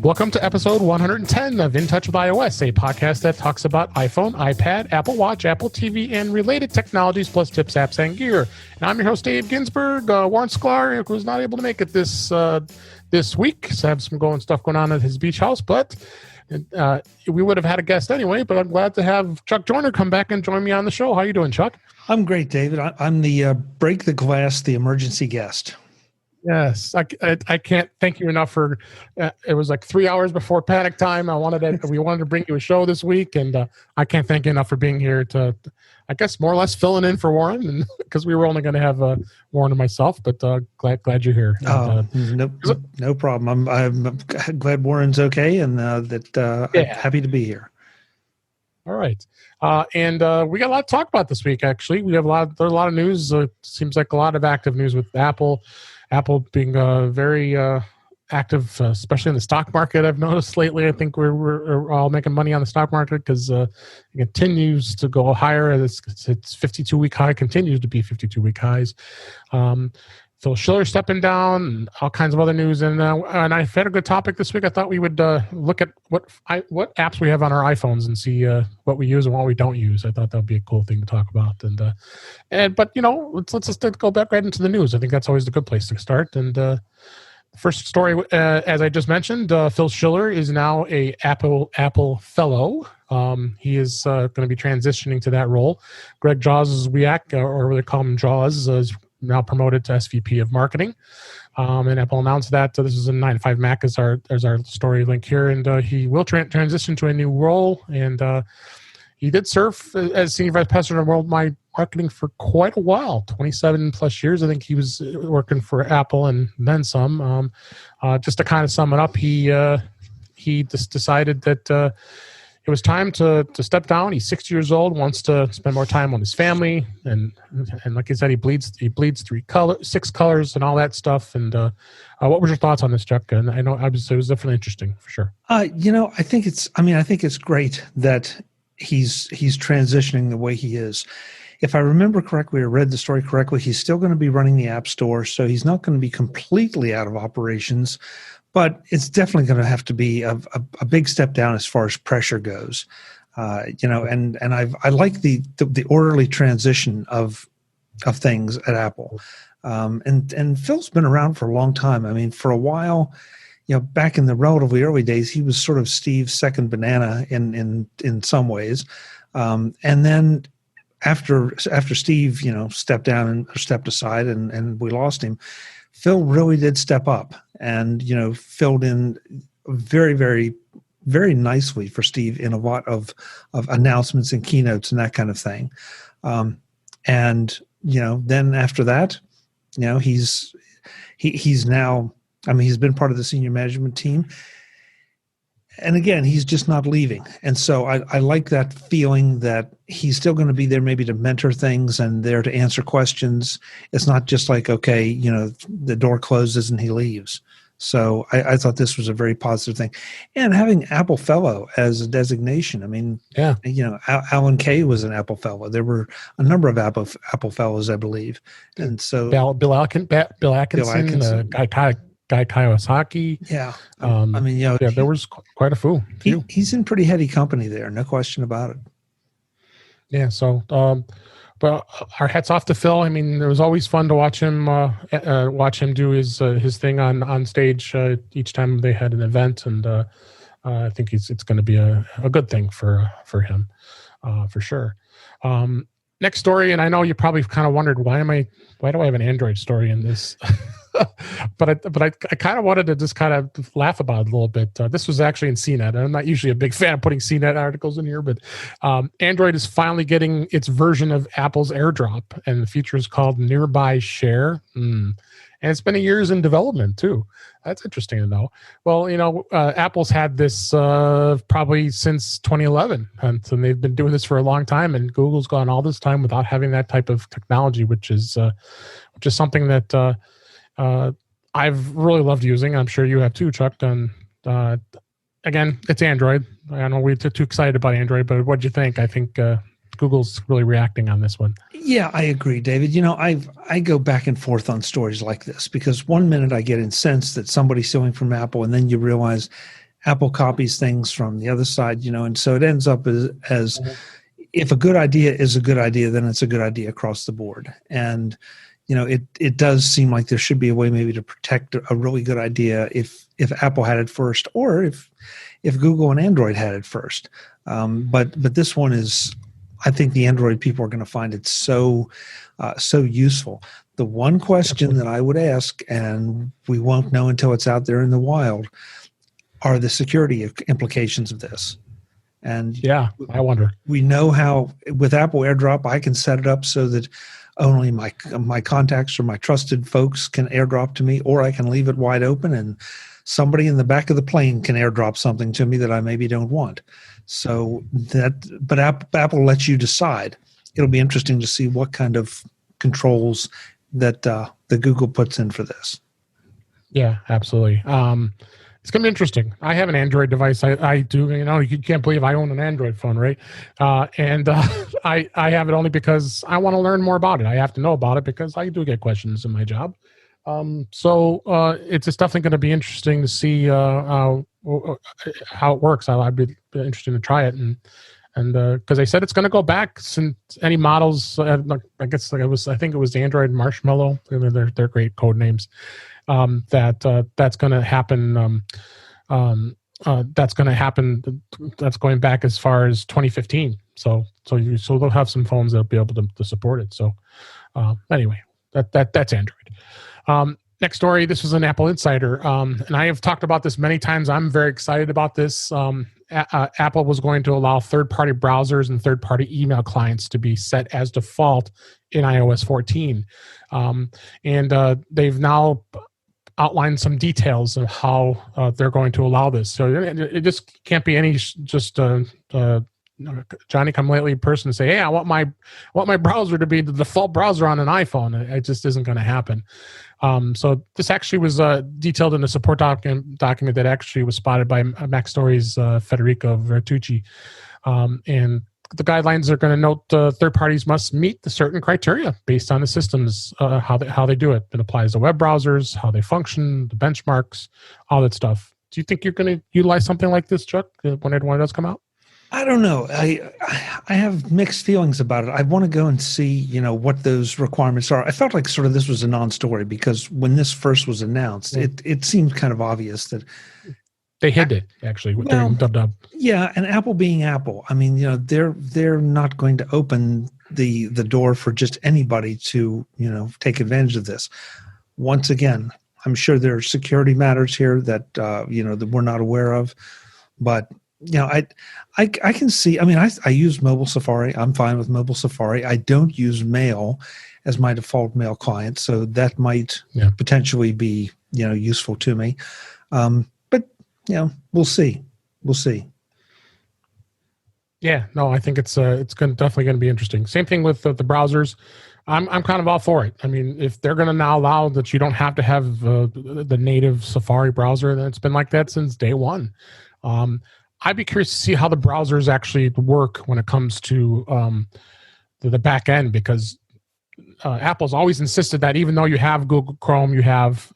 Welcome to episode 110 of In Touch with iOS, a podcast that talks about iPhone, iPad, Apple Watch, Apple TV, and related technologies, plus tips, apps, and gear. And I'm your host, Dave Ginsburg. Warren Sklar was not able to make it this week, so I have some stuff going on at his beach house, but we would have had a guest anyway, but I'm glad to have Chuck Joyner come back and join me on the show. How you doing, Chuck? I'm great, David. I'm the break the glass, the emergency guest. Yes, I can't thank you enough for. It was like 3 hours before panic time. We wanted to bring you a show this week, and I can't thank you enough for being here to, I guess, more or less filling in for Warren, because we were only going to have Warren and myself. But glad you're here. No problem. I'm glad Warren's okay, and I'm happy to be here. All right. And we got a lot to talk about this week, actually. There's a lot of news. Seems like a lot of active news with Apple. Apple being very active, especially in the stock market, I've noticed lately. I think we're all making money on the stock market because it continues to go higher. It's 52-week high, continues to be 52-week highs. Phil Schiller stepping down, and all kinds of other news. And I've had a good topic this week. I thought we would look at what apps we have on our iPhones and see what we use and what we don't use. I thought that would be a cool thing to talk about. But let's just go back right into the news. I think that's always a good place to start. And the first story, as I just mentioned, Phil Schiller is now a Apple Fellow. He is going to be transitioning to that role. Greg Jaws-Wiak, or they call him Jaws, is now promoted to SVP of Marketing. And Apple announced that. This is in 9to5 Mac as our story link here. And he will transition to a new role. And he did serve as Senior Vice President of Worldwide Marketing for quite a while, 27 plus years. I think he was working for Apple and then some. Just to kind of sum it up, he just decided that it was time to step down. He's 60 years old, wants to spend more time on his family, and like I said, he bleeds 6 colors and all that stuff. And what were your thoughts on this, Chuck? And I know it was definitely interesting for sure. I think it's great that he's transitioning the way he is. If I remember correctly or read the story correctly, he's still going to be running the App Store, so he's not going to be completely out of operations. But it's definitely going to have to be a big step down as far as pressure goes, And I like the orderly transition of things at Apple, and Phil's been around for a long time. I mean, for a while, back in the relatively early days, he was sort of Steve's second banana in some ways, and then after Steve stepped down or stepped aside and we lost him, Phil really did step up and, filled in very, very, very nicely for Steve in a lot of announcements and keynotes and that kind of thing. Then after that, he's now, he's been part of the senior management team. And again, he's just not leaving. And so I like that feeling that he's still going to be there maybe to mentor things and there to answer questions. It's not just like, okay, the door closes and he leaves. So I thought this was a very positive thing. And having Apple Fellow as a designation, Alan Kay was an Apple Fellow. There were a number of Apple Fellows, I believe. And so Bill Atkinson. Guy Kawasaki. Yeah. There was quite a few. He's in pretty heady company there, no question about it. Yeah, so but our hats off to Phil. I mean, it was always fun to watch him do his thing on stage each time they had an event, and I think it's going to be a good thing for him, for sure. Next story, and I know you probably kind of wondered why do I have an Android story in this? but I kind of wanted to just kind of laugh about it a little bit. This was actually in CNET. I'm not usually a big fan of putting CNET articles in here, but Android is finally getting its version of Apple's AirDrop, and the feature is called Nearby Share. And it's been years in development too. That's interesting to know. Well, Apple's had this probably since 2011, and so they've been doing this for a long time. And Google's gone all this time without having that type of technology, which is something that I've really loved using. I'm sure you have too, Chuck. And again, it's Android. I know we're too excited about Android, but what'd you think? I think Google's really reacting on this one. Yeah, I agree, David. I go back and forth on stories like this because one minute I get incensed that somebody's stealing from Apple, and then you realize Apple copies things from the other side, and so it ends up as if a good idea is a good idea, then it's a good idea across the board. And it does seem like there should be a way maybe to protect a really good idea if Apple had it first, or if Google and Android had it first. But this one is, I think the Android people are going to find it so useful. The one question that I would ask, and we won't know until it's out there in the wild, are the security implications of this. And yeah, I wonder. We know how with Apple AirDrop, I can set it up so that only my contacts or my trusted folks can AirDrop to me, or I can leave it wide open and somebody in the back of the plane can AirDrop something to me that I maybe don't want. So but Apple lets you decide. It'll be interesting to see what kind of controls that the Google puts in for this. Yeah, absolutely. It's going to be interesting. I have an Android device. I do. You can't believe I own an Android phone, right? And I have it only because I want to learn more about it. I have to know about it because I do get questions in my job. So it's definitely going to be interesting to see how it works. I'd be interested to try it, and because they said it's going to go back since any models. I think it was the Android Marshmallow. They're great code names. That's going to happen. That's going to happen. That's going back as far as 2015. So they'll have some phones that'll be able to support it. So anyway, that's Android. Next story. This was an Apple Insider, and I have talked about this many times. I'm very excited about this. Apple was going to allow third-party browsers and third-party email clients to be set as default in iOS 14, and they've now outlined some details of how they're going to allow this. So it just can't be any just Johnny come lately person to say, hey, I want my browser to be the default browser on an iPhone. It just isn't going to happen. So this actually was detailed in a support document that actually was spotted by Mac Stories Federico Vertucci. And the guidelines are going to note third parties must meet the certain criteria based on the systems, how they do it. It applies to web browsers, how they function, the benchmarks, all that stuff. Do you think you're going to utilize something like this, Chuck, when it does come out? I don't know. I have mixed feelings about it. I want to go and see, what those requirements are. I felt like sort of this was a non-story because when this first was announced, it seemed kind of obvious that they hid it actually during Dub. Yeah, and Apple being Apple, I mean, they're not going to open the door for just anybody to take advantage of this. Once again, I'm sure there are security matters here that that we're not aware of, but. I can see. I mean, I use mobile Safari. I'm fine with mobile Safari. I don't use Mail as my default mail client, so that might potentially be useful to me. But we'll see. We'll see. Yeah, no, I think it's definitely going to be interesting. Same thing with the browsers. I'm kind of all for it. I mean, if they're going to now allow that you don't have to have the native Safari browser, then it's been like that since day one. I'd be curious to see how the browsers actually work when it comes to the back end, because Apple's always insisted that even though you have Google Chrome, you have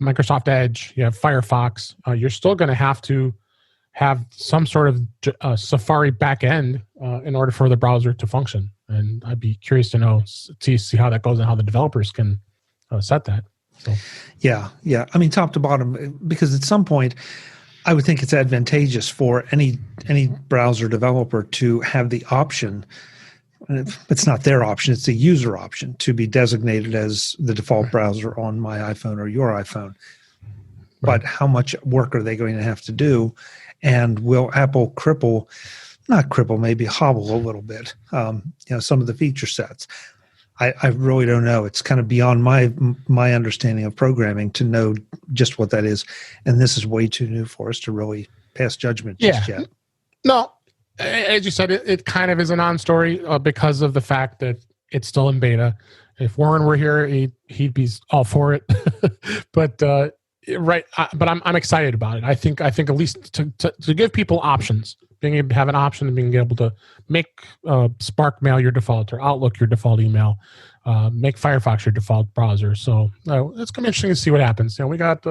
Microsoft Edge, you have Firefox, you're still going to have some sort of Safari back end in order for the browser to function. And I'd be curious to see how that goes and how the developers can set that. So. Yeah. I mean, top to bottom, because at some point, I would think it's advantageous for any browser developer to have the option. It's not their option; it's the user option to be designated as the default browser on my iPhone or your iPhone. Right. But how much work are they going to have to do? And will Apple maybe hobble a little bit? Some of the feature sets. I really don't know. It's kind of beyond my understanding of programming to know just what that is. And this is way too new for us to really pass judgment just yet. No, as you said, it kind of is a non-story because of the fact that it's still in beta. If Warren were here, he'd be all for it. But but I'm excited about it. I think at least to give people options, being able to have an option of being able to make Spark Mail your default or Outlook your default email, make Firefox your default browser. So it's going to be interesting to see what happens. We got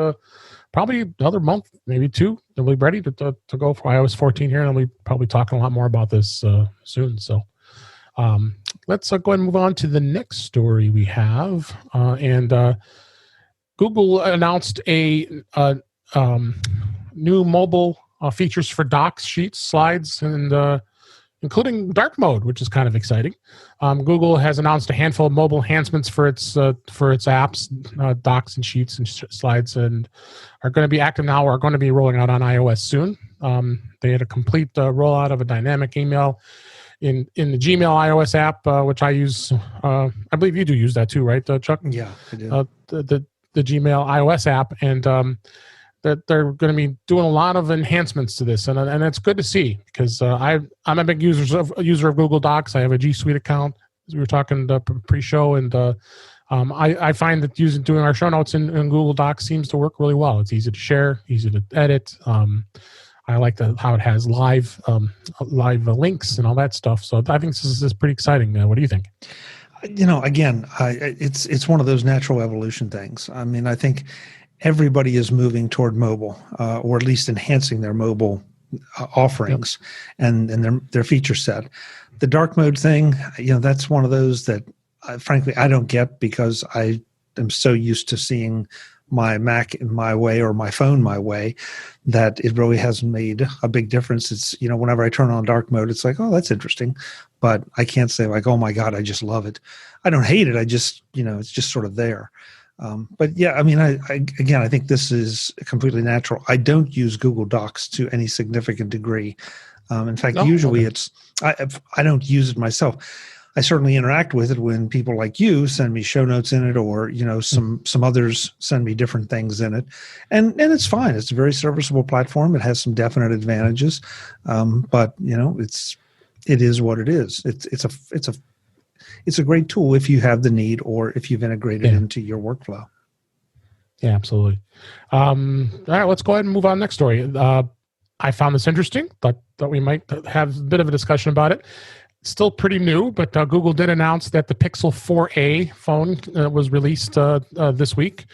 probably another month, maybe two, and we'll be ready to go for iOS 14 here, and we'll be probably talking a lot more about this soon. So let's go ahead and move on to the next story we have. Google announced a new mobile features for docs, sheets, slides, and including dark mode, which is kind of exciting. Google has announced a handful of mobile enhancements for its apps, docs and sheets and slides, and are going to be active now or are going to be rolling out on iOS soon. They had a complete rollout of a dynamic email in the Gmail iOS app, which I use. I believe you do use that too, right, Chuck? Yeah, I do. The Gmail iOS app, and that they're going to be doing a lot of enhancements to this, and it's good to see, because I'm a big user of Google Docs. I have a G Suite account, as we were talking pre-show, and I find that doing our show notes in Google Docs seems to work really well. It's easy to share, easy to edit. I like how it has live links and all that stuff. So I think this is pretty exciting. What do you think? Again, it's one of those natural evolution things. I mean, I think everybody is moving toward mobile, or at least enhancing their mobile offerings and their feature set. The dark mode thing, that's one of those that, frankly, I don't get, because I am so used to seeing my Mac in my way or my phone my way, that it really hasn't made a big difference. It's, whenever I turn on dark mode, it's like, oh, that's interesting. But I can't say like, oh my God, I just love it. I don't hate it. I just, it's just sort of there. But yeah, I mean, I think this is completely natural. I don't use Google Docs to any significant degree. In fact, usually I don't use it myself. I certainly interact with it when people like you send me show notes in it, or some others send me different things in it, and it's fine. It's a very serviceable platform. It has some definite advantages, but it is what it is. It's a great tool if you have the need, or if you've integrated it into your workflow. Yeah, absolutely. All right, let's go ahead and move on to the next story. I found this interesting. Thought we might have a bit of a discussion about it. It's still pretty new, but Google did announce that the Pixel 4a phone was released this week.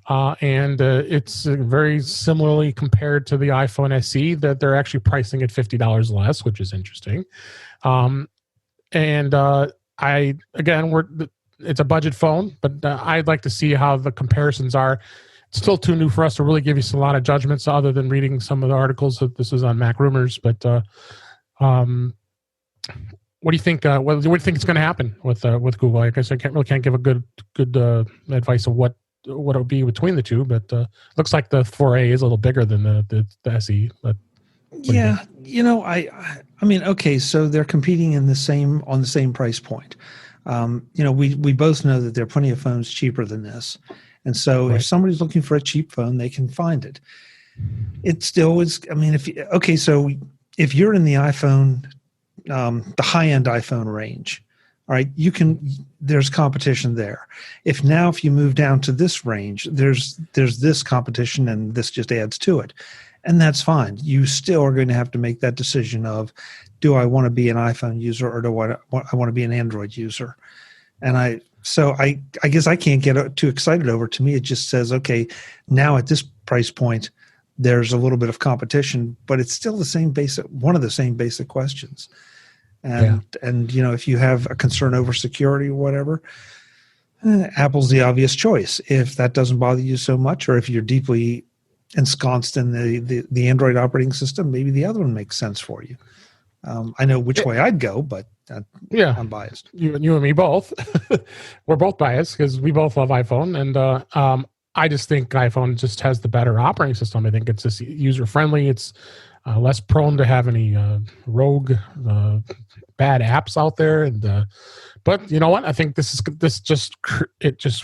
And it's very similarly compared to the iPhone SE, that they're actually pricing it $50 less, which is interesting. It's a budget phone, but I'd like to see how the comparisons are. It's still too new for us to really give you a lot of judgments, other than reading some of the articles. That this is on Mac Rumors, but what do you think? What do you think is going to happen with Google? I guess I can't give a good advice of what it'll be between the two, but looks like the 4A is a little bigger than the SE. But yeah, I mean, okay, so they're competing on the same price point. We both know that there are plenty of phones cheaper than this, and so if somebody's looking for a cheap phone, they can find it. It still is. I mean, so if you're in the iPhone, the high-end iPhone range, all right, there's competition there. If you move down to this range, there's this competition, and this just adds to it. And that's fine. You still are going to have to make that decision of, do I want to be an iPhone user, or do I want to be an Android user? And I guess I can't get too excited over it. To me, it just says, okay, now at this price point, there's a little bit of competition, but it's still one of the same basic questions. And if you have a concern over security or whatever, Apple's the obvious choice. If that doesn't bother you so much, or if you're deeply ensconced in the Android operating system, maybe the other one makes sense for you. I know which way I'd go, but I'm biased. You and me both. We're both biased because we both love iPhone, and I just think iPhone just has the better operating system. I think it's just user friendly. It's less prone to have any rogue bad apps out there, and but you know what? I think this just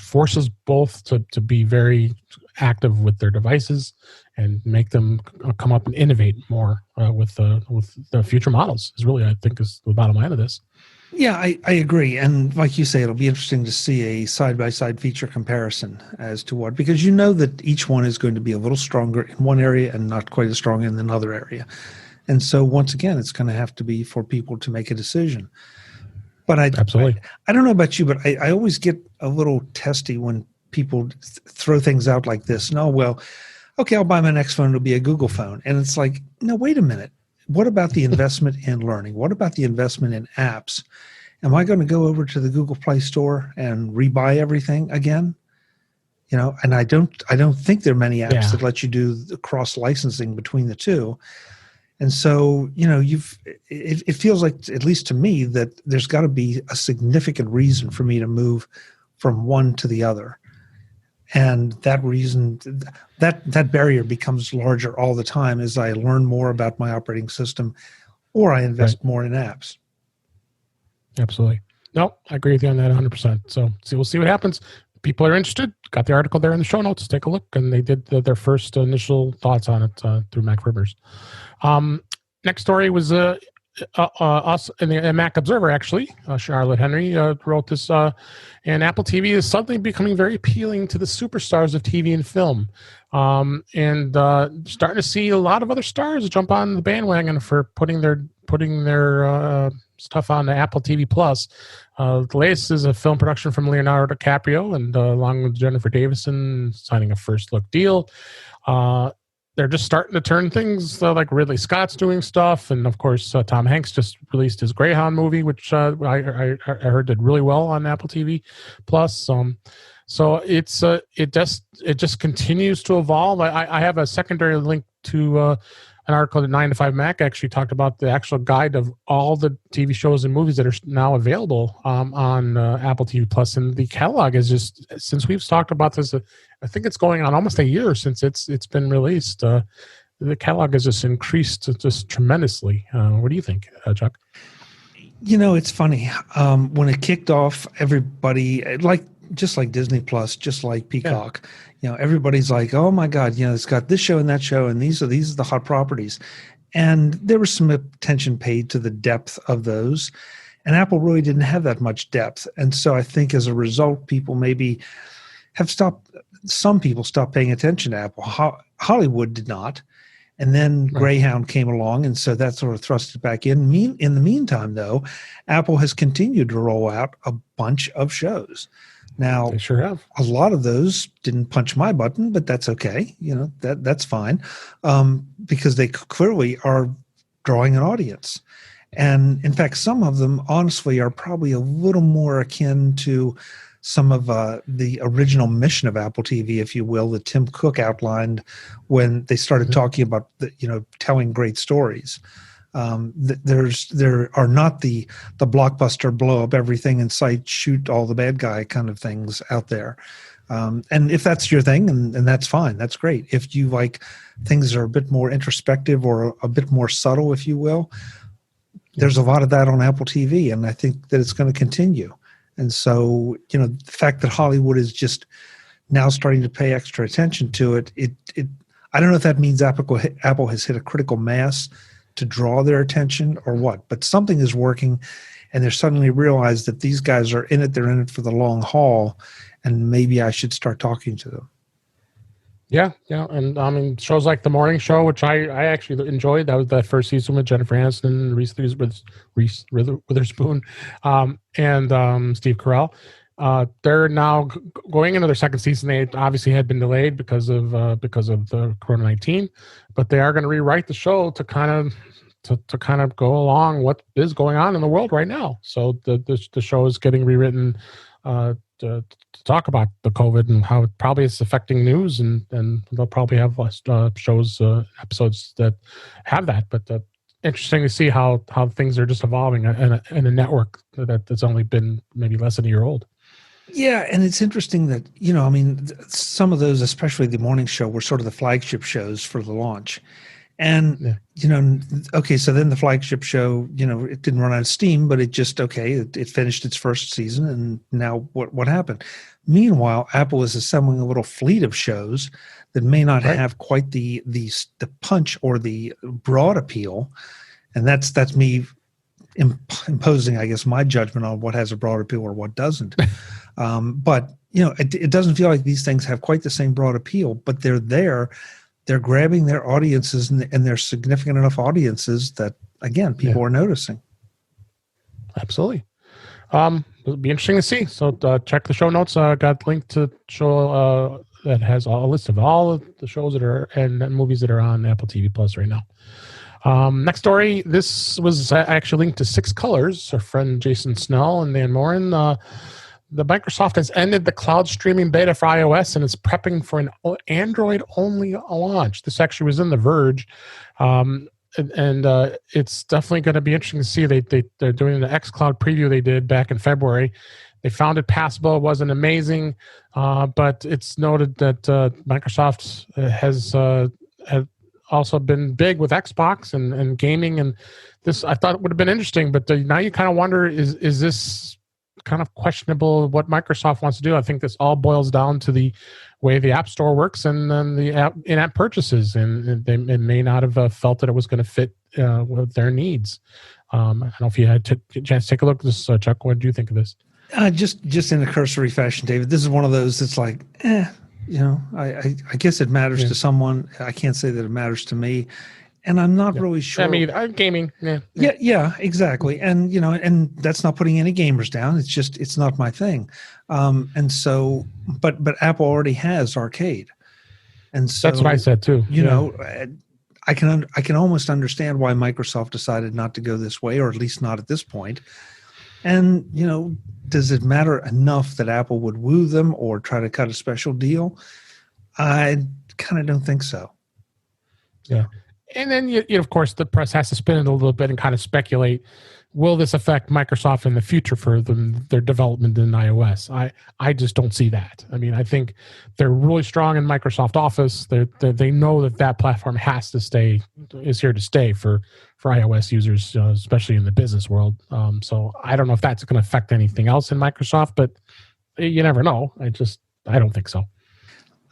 forces both to be very active with their devices and make them come up and innovate more with the future models. Is really, I think, is the bottom line of this. Yeah, I agree. And like you say, it'll be interesting to see a side-by-side feature comparison as to what, because that each one is going to be a little stronger in one area and not quite as strong in another area. And so once again, it's going to have to be for people to make a decision. But Absolutely. I don't know about you, but I always get a little testy when people throw things out like this. No, well, okay, I'll buy my next phone. It'll be a Google phone. And it's like, no, wait a minute. What about the investment in learning? What about the investment in apps? Am I going to go over to the Google Play Store and rebuy everything again? And I don't think there are many apps that let you do the cross licensing between the two. And so, it feels like, at least to me, that there's got to be a significant reason for me to move from one to the other. And that reason, that barrier becomes larger all the time as I learn more about my operating system or I invest more in apps. Absolutely. No, I agree with you on that 100%. So we'll see what happens. People are interested. Got the article there in the show notes. Take a look. And they did their first initial thoughts on it through Mac Rivers. Next story was us in the Mac Observer, actually. Charlotte Henry wrote this. And Apple TV is suddenly becoming very appealing to the superstars of TV and film. And starting to see a lot of other stars jump on the bandwagon for putting their stuff on the Apple TV Plus. The latest is a film production from Leonardo DiCaprio, and along with Jennifer Davison signing a first look deal. They're just starting to turn things like Ridley Scott's doing stuff, and of course Tom Hanks just released his Greyhound movie, which I heard did really well on Apple TV Plus. So it just continues to evolve. I have a secondary link to an article that 9 to 5 Mac actually talked about the actual guide of all the TV shows and movies that are now available on Apple TV Plus, and the catalog is just, since we've talked about this, I think it's going on almost a year since it's been released. The catalog has just increased just tremendously. What do you think, Chuck? It's funny. When it kicked off, everybody, just like Disney Plus, just like Peacock, everybody's like, oh my God, it's got this show and that show, and these are the hot properties. And there was some attention paid to the depth of those. And Apple really didn't have that much depth. And so I think as a result, people maybe some people stopped paying attention to Apple. Hollywood did not. And then Greyhound came along, and so that sort of thrust it back in. In the meantime, though, Apple has continued to roll out a bunch of shows. Now, they sure have. A lot of those didn't punch my button, but that's okay. That's fine, because they clearly are drawing an audience. And in fact, some of them, honestly, are probably a little more akin to some of the original mission of Apple TV, if you will, that Tim Cook outlined when they started talking about telling great stories. There are not the blockbuster blow up everything in sight, shoot all the bad guy kind of things out there. And if that's your thing, and that's fine, that's great. If you like things that are a bit more introspective or a bit more subtle, if you will, there's a lot of that on Apple TV, and I think that it's going to continue. And so, the fact that Hollywood is just now starting to pay extra attention to it, I don't know if that means Apple has hit a critical mass to draw their attention or what, but something is working, and they're suddenly realized that these guys are in it. They're in it for the long haul, and maybe I should start talking to them. Yeah. And I mean, shows like The Morning Show, which I actually enjoyed. That was that first season with Jennifer Aniston and Reese Witherspoon, and Steve Carell. They're now going into their second season. They obviously had been delayed because of the Corona-19, but they are going to rewrite the show to kind of go along what is going on in the world right now. So the show is getting rewritten to talk about the COVID and how it probably is affecting news, and they'll probably have episodes that have that. But interesting to see how things are just evolving in a network that's only been maybe less than a year old. Yeah, and it's interesting that, some of those, especially The Morning Show, were sort of the flagship shows for the launch. And, okay, so then the flagship show, it didn't run out of steam, but it just, it finished its first season, and now what happened? Meanwhile, Apple is assembling a little fleet of shows that may not have quite the punch or the broad appeal, and that's me imposing, I guess, my judgment on what has a broad appeal or what doesn't. But it doesn't feel like these things have quite the same broad appeal, but they're there. they're grabbing their audiences, and they're significant enough audiences that, again, people are noticing. Absolutely. It'll be interesting to see. So check the show notes. Got linked to show that has a list of all of the shows that are and movies that are on Apple TV Plus right now. Next story. This was actually linked to Six Colors. Our friend Jason Snell and Dan Morin. The Microsoft has ended the cloud streaming beta for iOS and is prepping for an Android-only launch. This actually was in The Verge. And it's definitely going to be interesting to see. They're doing the xCloud preview they did back in February. They found it passable. It wasn't amazing, but it's noted that Microsoft has also been big with Xbox and gaming, and this I thought would have been interesting. But now you kind of wonder: is this kind of questionable what Microsoft wants to do? I think this all boils down to the way the App Store works and then the in-app purchases, and they may not have felt that it was going to fit with their needs. I don't know if you had a chance to take a look at this, Chuck. What do you think of this? Just in a cursory fashion, David. This is one of those that's like, I guess it matters to someone. I can't say that it matters to me. And I'm not really sure. I mean, gaming. Yeah, exactly. And, and that's not putting any gamers down. It's just, it's not my thing. And so, but Apple already has arcade. And so that's what I said too. I can almost understand why Microsoft decided not to go this way, or at least not at this point. And, does it matter enough that Apple would woo them or try to cut a special deal? I kind of don't think so. Yeah. And then, of course, the press has to spin it a little bit and kind of speculate, will this affect Microsoft in the future for their development in iOS? I just don't see that. I mean, I think they're really strong in Microsoft Office. They know that platform is here to stay for iOS users, especially in the business world. So I don't know if that's going to affect anything else in Microsoft, but you never know. I don't think so.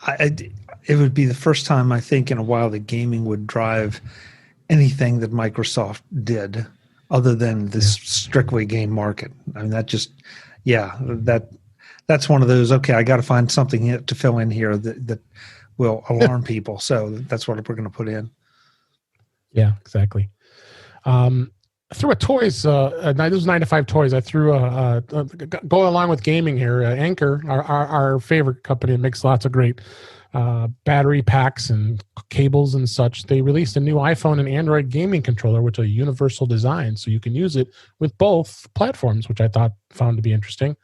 It would be the first time, I think, in a while that gaming would drive anything that Microsoft did other than this strictly game market. I mean, that's one of those, okay, I got to find something to fill in here that will alarm people. So that's what we're going to put in. Yeah, exactly. I threw a toys, this was 9 to 5 Toys. I threw going along with gaming here, Anker, our favorite company that makes lots of great battery packs and cables and such. They released a new iPhone and Android gaming controller, which are universal design, so you can use it with both platforms, which I found to be interesting.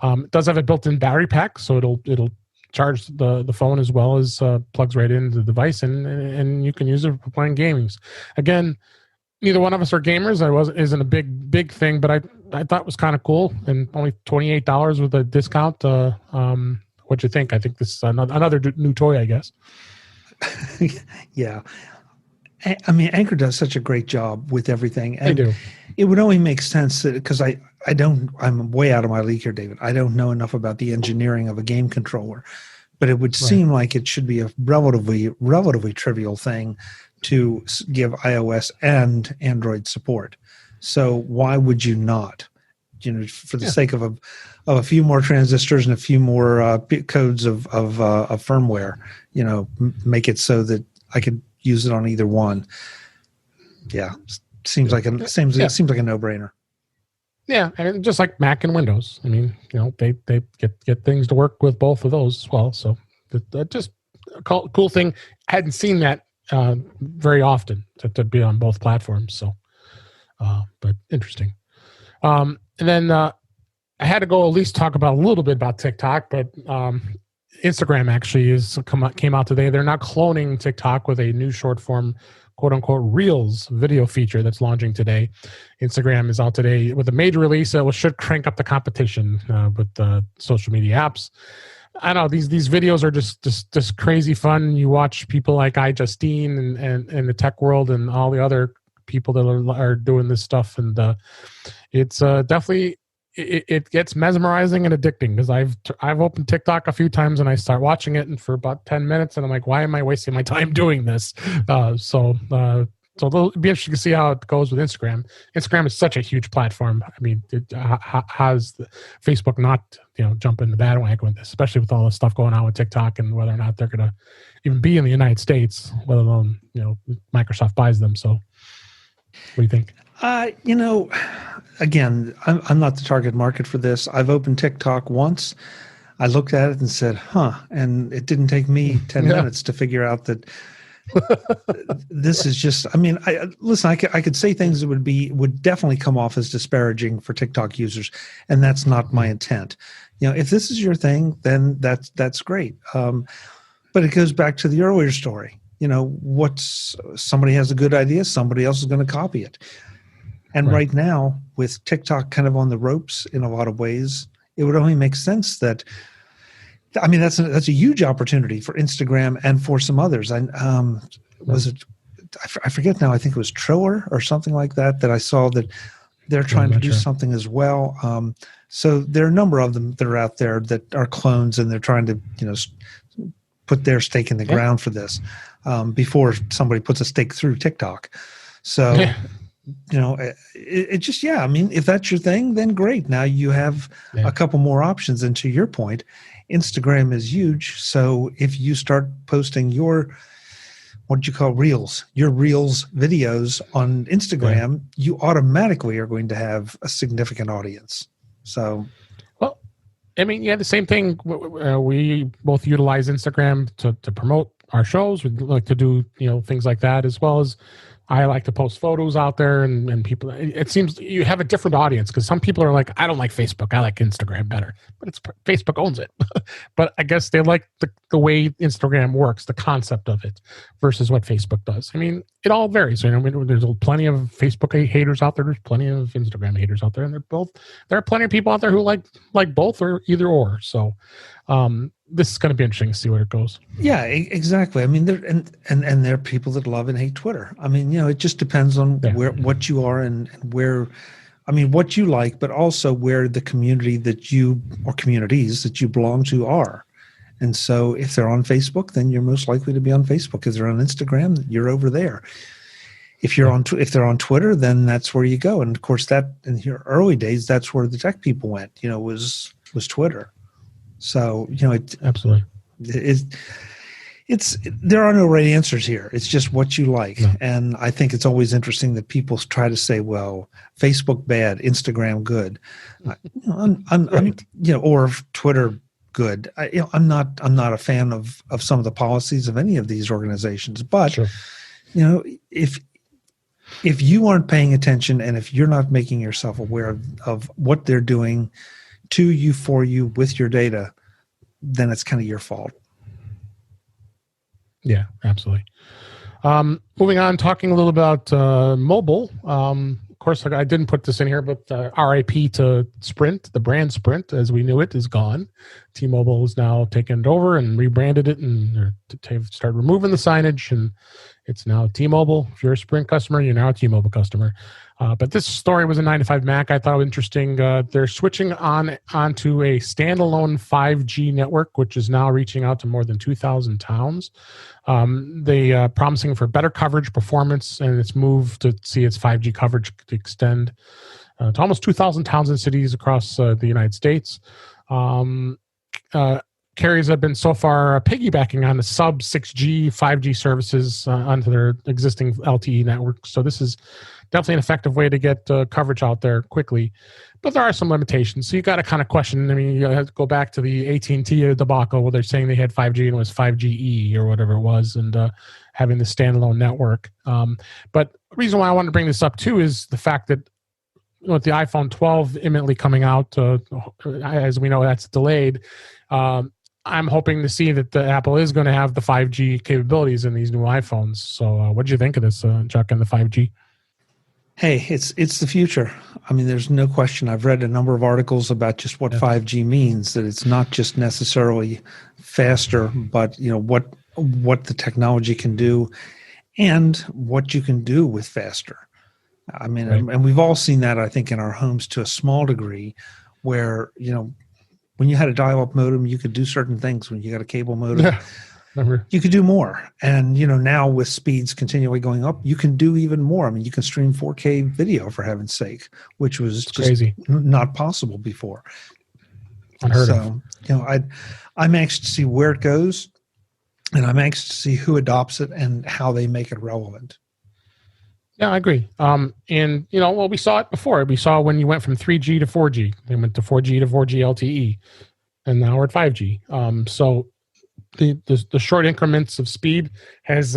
It does have a built-in battery pack, so it'll charge the phone as well as plugs right into the device, and you can use it for playing games. Again, neither one of us are gamers. Isn't a big thing, but I thought it was kind of cool, and only $28 with a discount. What do you think? I think this is another new toy, I guess. Yeah. I mean, Anker does such a great job with everything. And they do. It would only make sense because I'm way out of my league here, David. I don't know enough about the engineering of a game controller, but it would seem like it should be a relatively trivial thing to give iOS and Android support. So why would you not? For the sake of a few more transistors and a few more codes of firmware, make it so that I could use it on either one. Yeah, seems like a no-brainer. Yeah, and just like Mac and Windows. I mean, they get things to work with both of those as well. So just a cool thing. I hadn't seen that very often to be on both platforms. So, but interesting. And then I had to go at least talk about a little bit about TikTok, but Instagram actually came out today. They're now cloning TikTok with a new short form, quote unquote, Reels video feature that's launching today. Instagram is out today with a major release that should crank up the competition with social media apps. I know these videos are just crazy fun. You watch people like iJustine and the tech world and all the other people that are doing this stuff, and it's definitely it gets mesmerizing and addicting, because I've opened TikTok a few times and I start watching it, and for about 10 minutes and I'm like, why am I wasting my time doing this? So So it'll be interesting to see how it goes with Instagram. Instagram is such a huge platform. I mean, how's Facebook not, jump in the bandwagon with this, especially with all the stuff going on with TikTok and whether or not they're going to even be in the United States, let alone, Microsoft buys them. So what do you think? Again, I'm not the target market for this. I've opened TikTok once. I looked at it and said, and it didn't take me 10 minutes to figure out that this is just, I could say things that would definitely come off as disparaging for TikTok users, and that's not my intent. If this is your thing, then that's great. But it goes back to the earlier story. Somebody has a good idea, somebody else is going to copy it. And right now, with TikTok kind of on the ropes in a lot of ways, it would only make sense that, that's a huge opportunity for Instagram and for some others. I forget now. I think it was Triller or something like that I saw that they're trying to do something as well. So there are a number of them that are out there that are clones, and they're trying to put their stake in the ground for this before somebody puts a stake through TikTok. So. It just, if that's your thing, then great. Now you have a couple more options. And to your point, Instagram is huge. So if you start posting your, what you call reels, your reels videos on Instagram, you automatically are going to have a significant audience. So, well, the same thing. We both utilize Instagram to promote our shows. We like to do, things like that, as well as I like to post photos out there, and people, it seems you have a different audience, because some people are like, I don't like Facebook, I like Instagram better, but Facebook owns it. But I guess they like the way Instagram works, the concept of it, versus what Facebook does. It all varies. There's plenty of Facebook haters out there. There's plenty of Instagram haters out there, and there are plenty of people out there who like both, or either or. So, this is going to be interesting to see where it goes. Yeah, exactly. There and there are people that love and hate Twitter. It just depends on what you are and where, what you like, but also where the community or communities that you belong to are. And so if they're on Facebook, then you're most likely to be on Facebook. If they're on Instagram, you're over there. If they're on Twitter, then that's where you go. And of course, that in your early days, that's where the tech people went. Was Twitter. So absolutely, there are no right answers here. It's just what you like, and I think it's always interesting that people try to say, "Well, Facebook bad, Instagram good," or Twitter good. I'm not a fan of some of the policies of any of these organizations, but if you aren't paying attention, and if you're not making yourself aware of what they're doing to you, for you, with your data, then it's kind of your fault. Yeah, absolutely. Moving on, talking a little about mobile. Of course, I didn't put this in here, but RIP to Sprint, the brand Sprint, as we knew it, is gone. T-Mobile has now taken it over and rebranded it, and they've started removing the signage, and it's now T-Mobile. If you're a Sprint customer, you're now a T-Mobile customer. But this story was a 9to5 Mac. I thought it was interesting. They're switching onto a standalone 5G network, which is now reaching out to more than 2,000 towns. They promising for better coverage, performance, and its move to see its 5G coverage to extend to almost 2,000 towns and cities across the United States. Carriers have been so far piggybacking on the sub 6G, 5G services onto their existing LTE network. So this is definitely an effective way to get coverage out there quickly. But there are some limitations. So you got to kind of question. You have to go back to the AT&T debacle where they're saying they had 5G and it was 5GE or whatever it was, and having the standalone network. But the reason why I wanted to bring this up too is the fact that with the iPhone 12 imminently coming out, as we know, that's delayed. I'm hoping to see that the Apple is going to have the 5G capabilities in these new iPhones. So what did you think of this, Chuck, and the 5G? Hey, it's the future. There's no question. I've read a number of articles about just what 5G means, that it's not just necessarily faster, but what the technology can do and what you can do with faster. And we've all seen that, I think, in our homes to a small degree, where, when you had a dial-up modem, you could do certain things. When you got a cable modem, Remember? you could do more. And, now with speeds continually going up, you can do even more. I mean, you can stream 4K video, for heaven's sake, which was It's just crazy. not possible before. Unheard of. So, I'm anxious to see where it goes, and I'm anxious to see who adopts it and how they make it relevant. Yeah, I agree. And we saw it before. We saw when you went from 3G to 4G. They went to 4G to 4G LTE, and now we're at 5G. So the short increments of speed has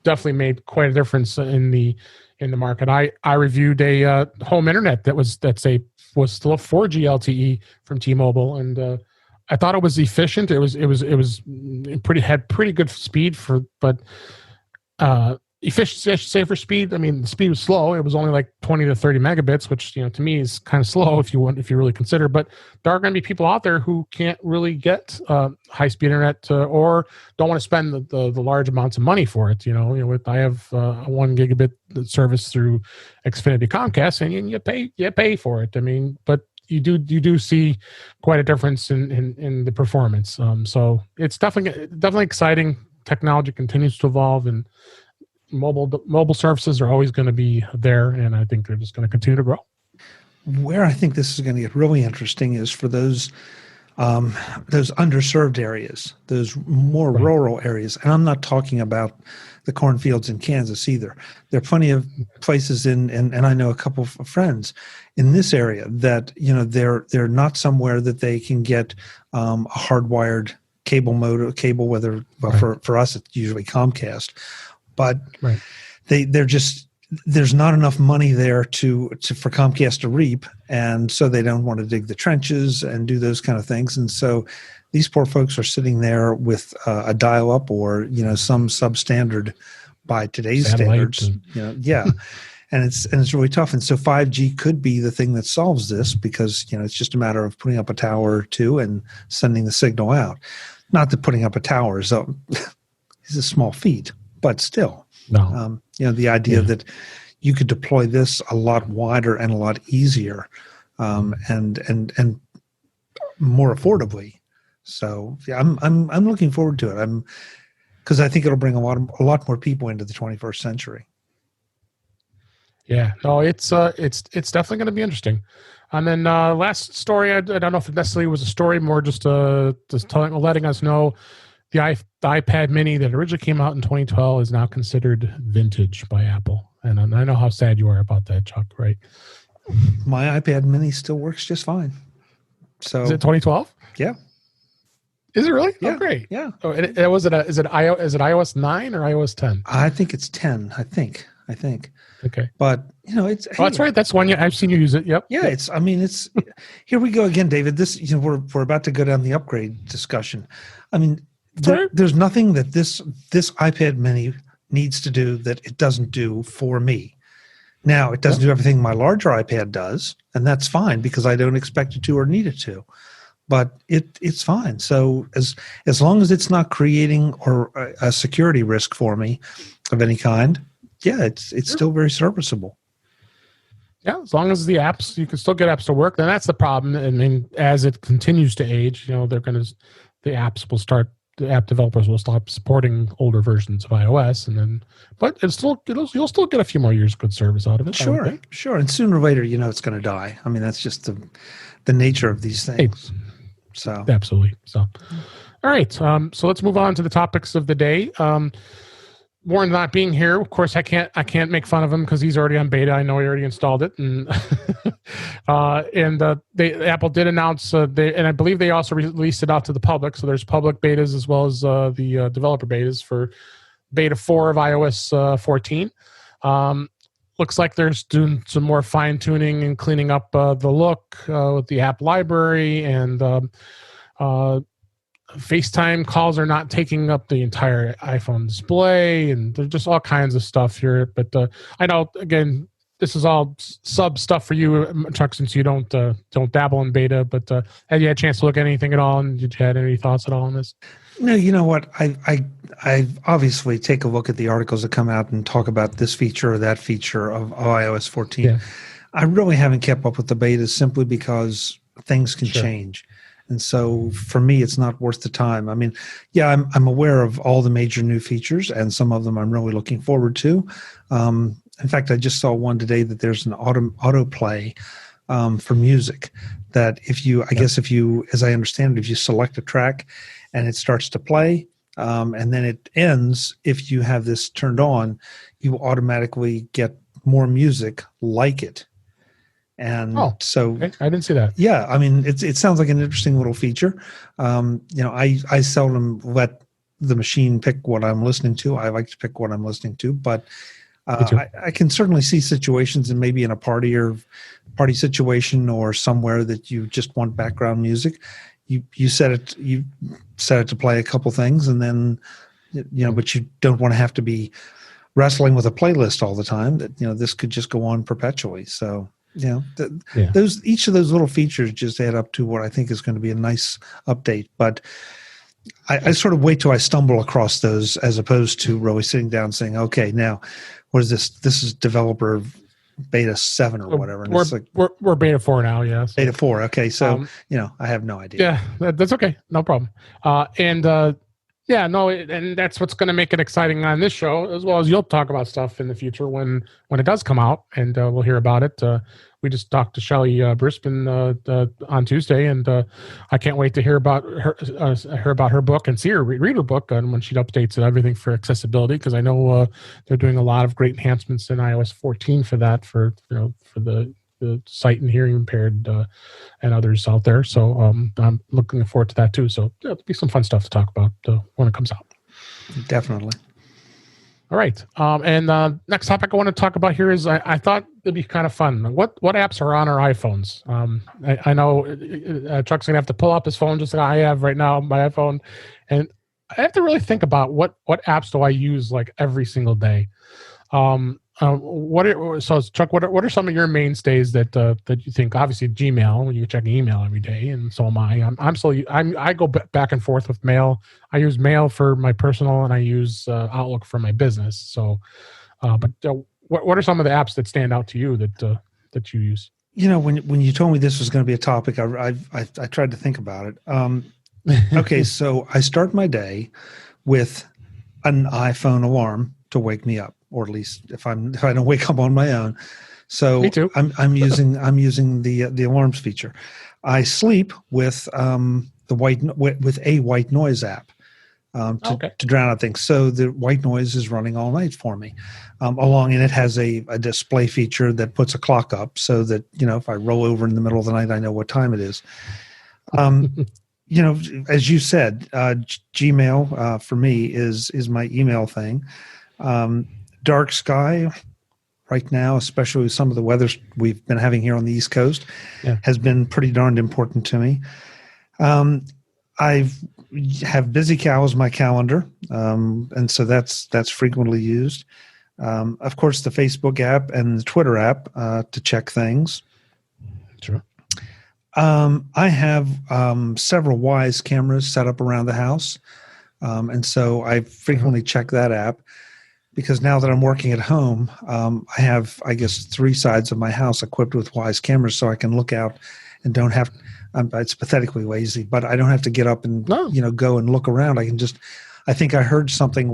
definitely made quite a difference in the market. I reviewed a home internet that was still a 4G LTE from T-Mobile, and I thought it was efficient. It was had pretty good speed but efficiency, I should say, for speed. I mean, the speed was slow. It was only like 20 to 30 megabits, which to me is kind of slow if you really consider. But there are going to be people out there who can't really get high speed internet or don't want to spend the large amounts of money for it. I have a 1 gigabit service through Xfinity Comcast, and you pay for it. I mean, but you do see quite a difference in the performance. So it's definitely exciting. Technology continues to evolve, and mobile services are always going to be there, and I think they're just going to continue to grow. Where I think this is going to get really interesting is for those underserved areas, those more rural areas. And I'm not talking about the cornfields in Kansas either. There are plenty of places and I know a couple of friends in this area that, they're not somewhere that they can get a hardwired cable, whether for us, it's usually Comcast, but they're just, there's not enough money there for Comcast to reap, and so they don't want to dig the trenches and do those kind of things. And so these poor folks are sitting there with a dial-up or some substandard by today's Satellite standards. And it's really tough. And so 5G could be the thing that solves this, because it's just a matter of putting up a tower or two and sending the signal out. Not that putting up a tower is a small feat, but still. No. The idea that you could deploy this a lot wider and a lot easier, and more affordably. So I'm looking forward to it. Because I think it'll bring a lot more people into the 21st century. Yeah, no, it's definitely going to be interesting. And then last story, I don't know if it necessarily was a story, more just letting us know the iPad Mini that originally came out in 2012 is now considered vintage by Apple. And I know how sad you are about that, Chuck, right? My iPad Mini still works just fine. So is it 2012? Yeah. Is it really? Yeah. Oh, great. Yeah. Oh, is it iOS 9 or iOS 10? I think it's 10. I think. Okay. But it's. Oh, that's right. That's one. I've seen you use it. Yep. Yeah. It's. Here we go again, David. This. We're about to go down the upgrade discussion. There's nothing that this iPad Mini needs to do that it doesn't do for me. Now, it doesn't do everything my larger iPad does, and that's fine because I don't expect it to or need it to. But it's fine. So as long as it's not creating or a security risk for me of any kind, it's still very serviceable. Yeah, as long as the apps, you can still get apps to work. Then that's the problem. I mean, as it continues to age, the app developers will stop supporting older versions of iOS, but you'll still get a few more years of good service out of it. Sure. And sooner or later, it's going to die. I mean, that's just the nature of these things. So absolutely. So, all right. So let's move on to the topics of the day. Warren not being here, of course, I can't make fun of him because he's already on beta. I know he already installed it, and Apple did announce and I believe they also released it out to the public. So there's public betas as well as the developer betas for beta 4 of iOS 14. Looks like they're doing some more fine tuning and cleaning up the look with the app library, and FaceTime calls are not taking up the entire iPhone display, and there's just all kinds of stuff here. But I know, again, this is all sub stuff for you, Chuck, since you don't dabble in beta. But have you had a chance to look at anything at all, and did you have any thoughts at all on this? No, you know what? I obviously take a look at the articles that come out and talk about this feature or that feature of iOS 14. Yeah. I really haven't kept up with the betas simply because things can change. And so for me, it's not worth the time. I mean, yeah, I'm aware of all the major new features, and some of them I'm really looking forward to. In fact, I just saw one today that there's an autoplay for music. That if you, if you, as I understand it, if you select a track and it starts to play, and then it ends, if you have this turned on, you automatically get more music like it. And so okay. I didn't see that. Yeah, I mean, it sounds like an interesting little feature. I seldom let the machine pick what I'm listening to. I like to pick what I'm listening to, but I can certainly see situations, and maybe in a party situation or somewhere that you just want background music. You set it to play a couple things, and then but you don't want to have to be wrestling with a playlist all the time. That this could just go on perpetually. So. Each of those little features just add up to what I think is going to be a nice update. But I sort of wait till I stumble across those, as opposed to really sitting down and saying, "Okay, now what is this? This is developer beta 7 or whatever." And we're beta 4 now. Yeah, beta 4. Okay, so I have no idea. Yeah, that's okay, no problem. And that's what's going to make it exciting on this show, as well as you'll talk about stuff in the future when it does come out, and we'll hear about it. We just talked to Shelley Brisbane on Tuesday, and I can't wait to hear about her book and see her read her book when she updates everything for accessibility, because I know they're doing a lot of great enhancements in iOS 14 for that, for the sight and hearing impaired and others out there. So I'm looking forward to that too. So it'll be some fun stuff to talk about when it comes out. Definitely. All right. And next topic I want to talk about here is I thought it'd be kind of fun. What apps are on our iPhones? I know Chuck's going to have to pull up his phone, just like I have right now, my iPhone. And I have to really think about what apps do I use like every single day. Chuck, what are some of your mainstays that you think? Obviously, Gmail. You're checking email every day, and so am I. I go back and forth with mail. I use mail for my personal, and I use Outlook for my business. So, what are some of the apps that stand out to you that you use? When you told me this was going to be a topic, I tried to think about it. Okay, so I start my day with an iPhone alarm to wake me up, or at least if I don't wake up on my own. So me too. I'm using the alarms feature. I sleep with with a white noise app to drown out things. So the white noise is running all night for me. And it has a display feature that puts a clock up, so that if I roll over in the middle of the night, I know what time it is. As you said, Gmail for me is my email thing. Dark sky right now, especially with some of the weather we've been having here on the East Coast, has been pretty darned important to me. I have Busy Cow as my calendar, and so that's frequently used. Of course, the Facebook app and the Twitter app to check things. Sure. I have several Wyze cameras set up around the house, and so I frequently check that app, because now that I'm working at home, I have, I guess, 3 sides of my house equipped with Wyze cameras, so I can look out and don't have. It's pathetically lazy, but I don't have to get up and go and look around. I can just. I think I heard something.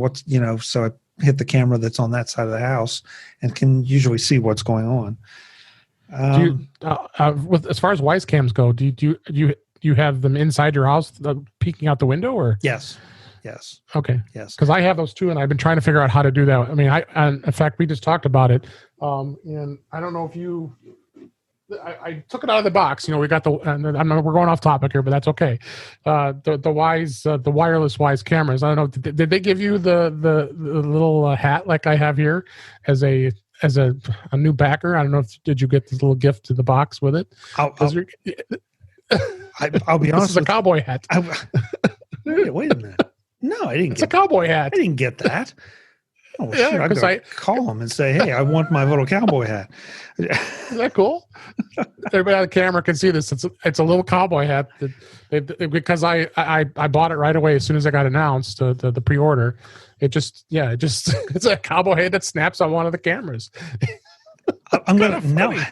So I hit the camera that's on that side of the house and can usually see what's going on. Do you, as far as Wyze Cams go, do you have them inside your house, peeking out the window, or? Yes. Okay. Yes. Because I have those too, and I've been trying to figure out how to do that. I mean, in fact, we just talked about it, and I don't know if you. I took it out of the box. We got we're going off topic here, but that's okay. The Wyze, the wireless Wyze cameras. I don't know. Did they give you the little hat like I have here as a new backer? I don't know did you get this little gift to the box with it? I'll be honest. This is a cowboy hat. Wait a minute. No, I didn't. It's a cowboy hat. I didn't get that. Oh, yeah, because I call them and say, "Hey, I want my little cowboy hat." Is that cool? Everybody on the camera can see this. It's a little cowboy hat because I bought it right away as soon as I got announced the pre-order. It's a cowboy hat that snaps on one of the cameras. I'm gonna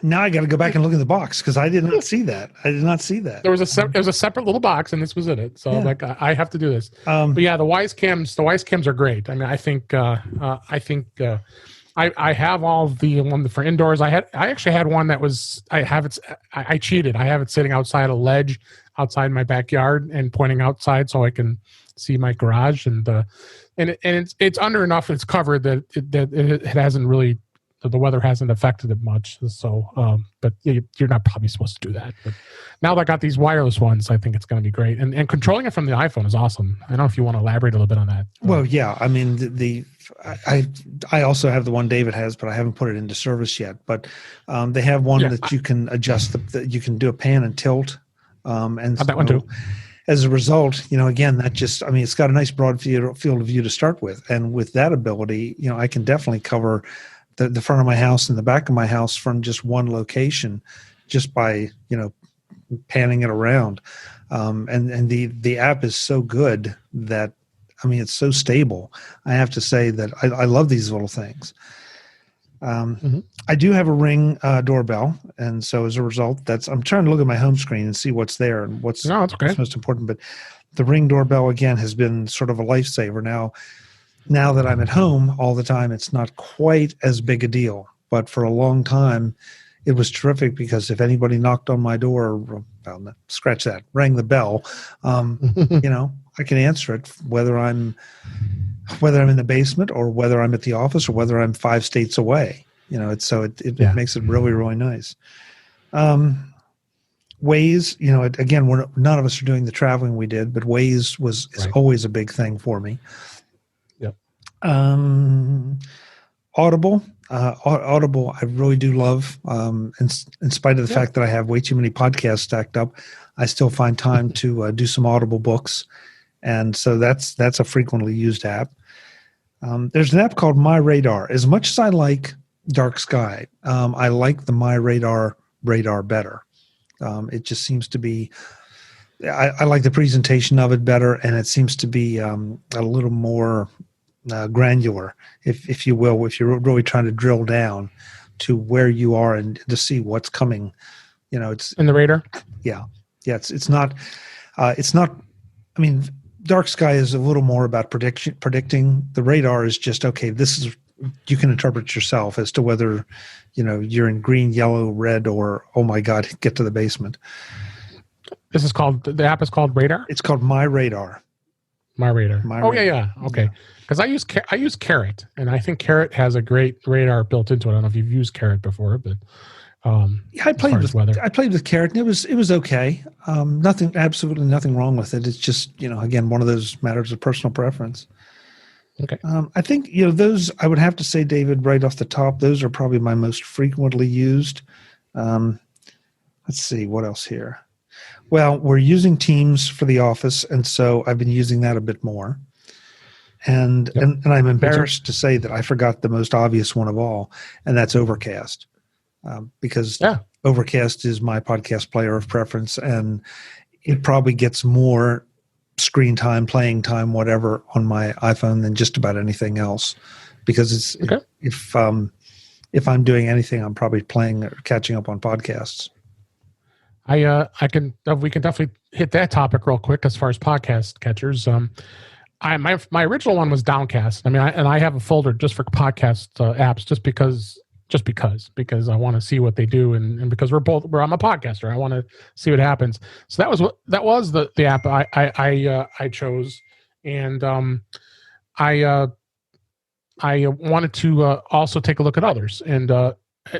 now. I got to go back and look in the box because I did not see that. I did not see that. There was a separate little box, and this was in it. So I'm like, I have to do this. But yeah, the Wyze Cams are great. I mean, I have all of the one for indoors. I actually had one that was I cheated. I have it sitting outside a ledge outside my backyard and pointing outside so I can see my garage, and it's under enough. It's covered that it hasn't really. The weather hasn't affected it much. So, but you're not probably supposed to do that. But now that I got these wireless ones, I think it's going to be great. And controlling it from the iPhone is awesome. I don't know if you want to elaborate a little bit on that. Well, yeah. I mean, I also have the one David has, but I haven't put it into service yet. But they have one that you can adjust. You can do a pan and tilt. And that one too. As a result, again, that just, I mean, it's got a nice broad field of view to start with. And with that ability, I can definitely cover the front of my house and the back of my house from just one location, just by panning it around, and the app is so good that, I mean, it's so stable. I have to say that I love these little things. I do have a Ring doorbell, and so as a result, I'm trying to look at my home screen and see what's there and what's most important. But the Ring doorbell again has been sort of a lifesaver. Now that I'm at home all the time, it's not quite as big a deal. But for a long time, it was terrific because if anybody knocked on my door, well, scratch that, rang the bell, I can answer it whether I'm in the basement or whether I'm at the office or whether I'm 5 states away. It makes it really, really nice. Waze, again, none of us are doing the traveling we did, but Waze is always a big thing for me. Audible, I really do love. In spite of the fact that I have way too many podcasts stacked up, I still find time to do some Audible books, and so that's a frequently used app. There's an app called My Radar. As much as I like Dark Sky, I like the My Radar better. It just seems to be. I like the presentation of it better, and it seems to be a little more granular, if you will, if you're really trying to drill down to where you are and to see what's coming. It's in the radar. Yeah. It's not. I mean, Dark Sky is a little more about predicting. The radar is just okay. You can interpret yourself as to whether you're in green, yellow, red, or oh my God, get to the basement. The app is called Radar. It's called My Radar. My Radar. Yeah. Okay. Because I use Carrot, and I think Carrot has a great radar built into it. I don't know if you've used Carrot before, but I played with Carrot, and it was okay. Absolutely nothing wrong with it. It's just again, one of those matters of personal preference. Okay. I think those, I would have to say, David, right off the top, those are probably my most frequently used. Let's see what else here. Well, we're using Teams for the office, and so I've been using that a bit more. And I'm embarrassed to say that I forgot the most obvious one of all, and that's Overcast. Because Overcast is my podcast player of preference, and it probably gets more screen time, playing time, whatever, on my iPhone than just about anything else. Because if I'm doing anything, I'm probably playing or catching up on podcasts. We can definitely hit that topic real quick as far as podcast catchers. My original one was Downcast. I mean, I have a folder just for podcast apps, just because I want to see what they do, and because I'm a podcaster, I want to see what happens. So that was the app I chose, and I wanted to also take a look at others. And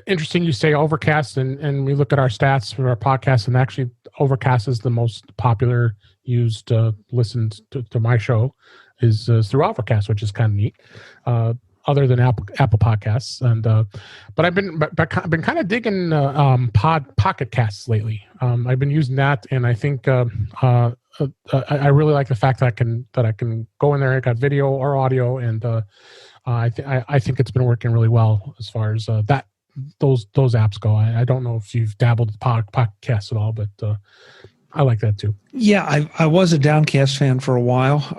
interesting you say Overcast, and we look at our stats for our podcast, and actually Overcast is the most popular used listened to my show is through Overcast, which is kind of neat. Other than Apple Podcasts, and but I've been kind of digging Pocket Casts lately. I've been using that, and I think I really like the fact that I can go in there. I got video or audio, and I think it's been working really well as far as those apps go. I don't know if you've dabbled with podcasts at all, but I like that too. Yeah, I was a Downcast fan for a while,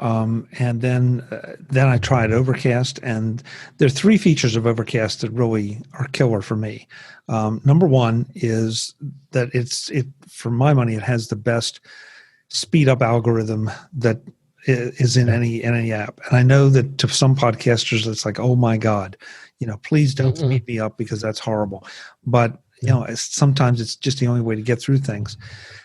and then I tried Overcast, and there are three features of Overcast that really are killer for me. Number one is that it for my money it has the best speed up algorithm that is in any app, and I know that to some podcasters it's like, oh my god, please don't speed me up because that's horrible, but sometimes it's just the only way to get through things.